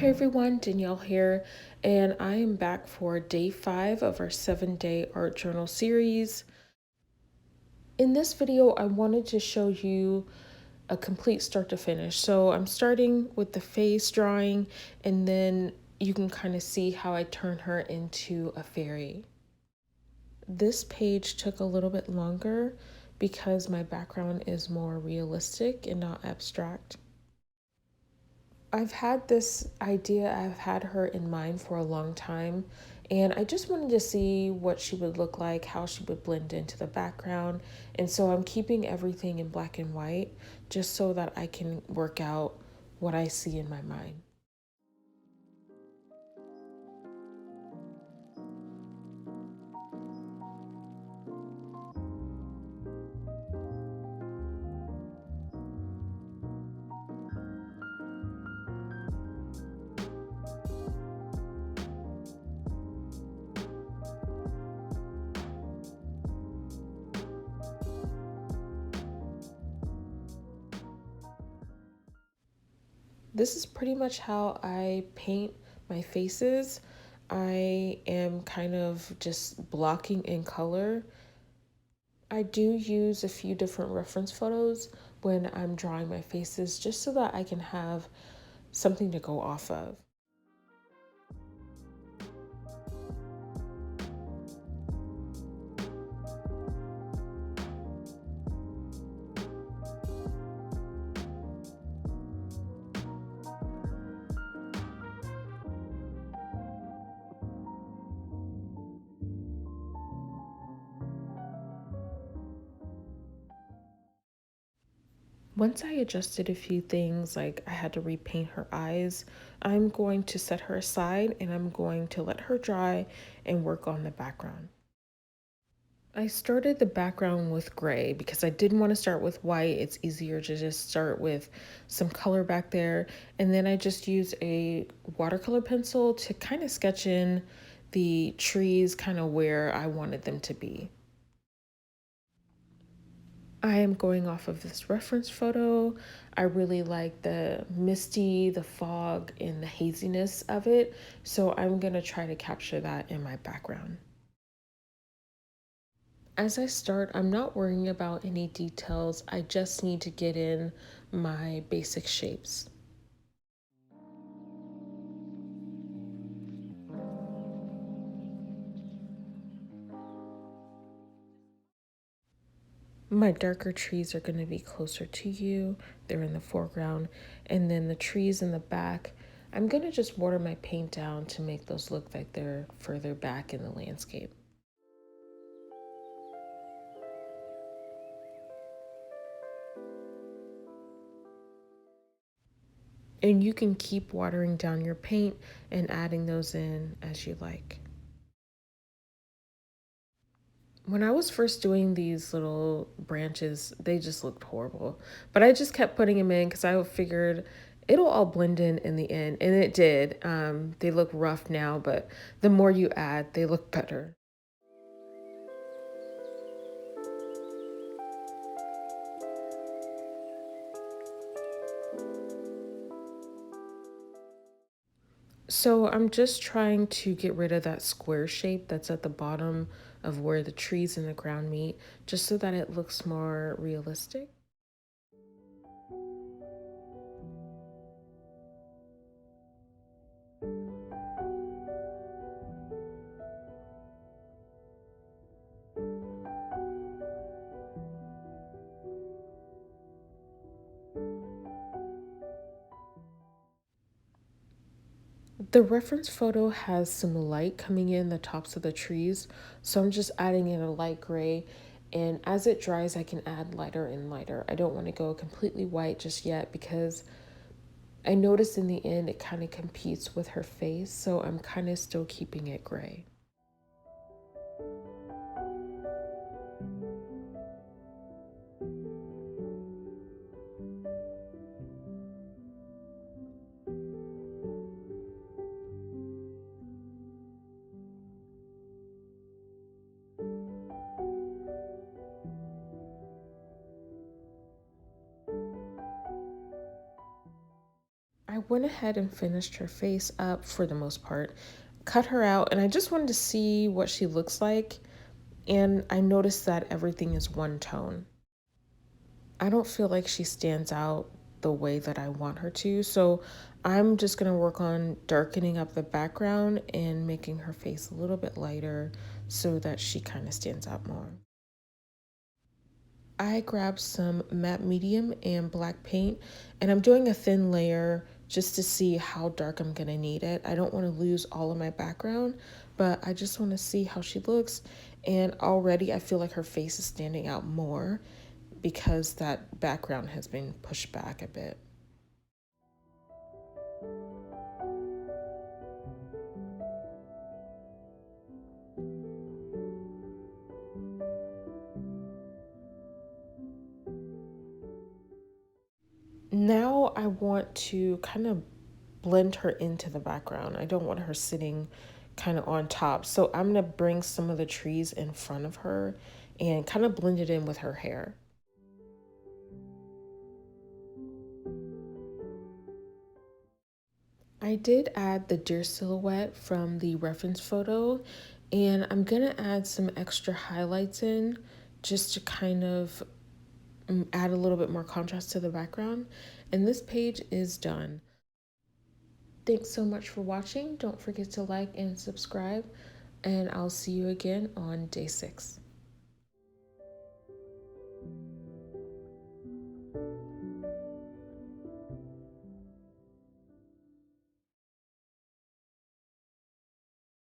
Hey everyone, Danielle here, and I am back for day 5 of our 7-day art journal series. In this video, I wanted to show you a complete start to finish. So I'm starting with the face drawing, and then you can kind of see how I turn her into a fairy. This page took a little bit longer because my background is more realistic and not abstract. I've had this idea, I've had her in mind for a long time, and I just wanted to see what she would look like, how she would blend into the background. And so I'm keeping everything in black and white just so that I can work out what I see in my mind. This is pretty much how I paint my faces. I am kind of just blocking in color. I do use a few different reference photos when I'm drawing my faces just so that I can have something to go off of. Once I adjusted a few things, like I had to repaint her eyes, I'm going to set her aside and I'm going to let her dry and work on the background. I started the background with gray because I didn't want to start with white. It's easier to just start with some color back there. And then I just used a watercolor pencil to kind of sketch in the trees kind of where I wanted them to be. I am going off of this reference photo. I really like the misty, the fog, and the haziness of it. So I'm going to try to capture that in my background. As I start, I'm not worrying about any details. I just need to get in my basic shapes. My darker trees are going to be closer to you. They're in the foreground. And then the trees in the back, I'm going to just water my paint down to make those look like they're further back in the landscape. And you can keep watering down your paint and adding those in as you like. When I was first doing these little branches, they just looked horrible. But I just kept putting them in because I figured it'll all blend in the end. And it did. They look rough now, but the more you add, they look better. So I'm just trying to get rid of that square shape that's at the bottom of where the trees and the ground meet, just so that it looks more realistic. The reference photo has some light coming in the tops of the trees, so I'm just adding in a light gray, and as it dries I can add lighter and lighter. I don't want to go completely white just yet because I noticed in the end it kind of competes with her face, so I'm kind of still keeping it gray. I went ahead and finished her face up for the most part, cut her out, and I just wanted to see what she looks like. And I noticed that everything is one tone. I don't feel like she stands out the way that I want her to. So I'm just going to work on darkening up the background and making her face a little bit lighter so that she kind of stands out more. I grabbed some matte medium and black paint, and I'm doing a thin layer just to see how dark I'm going to need it. I don't want to lose all of my background, but I just want to see how she looks. And already I feel like her face is standing out more because that background has been pushed back a bit. Now I want to kind of blend her into the background. I don't want her sitting kind of on top. So I'm going to bring some of the trees in front of her and kind of blend it in with her hair. I did add the deer silhouette from the reference photo, and I'm going to add some extra highlights in just to kind of add a little bit more contrast to the background. And this page is done. Thanks so much for watching. Don't forget to like and subscribe, and I'll see you again on day 6.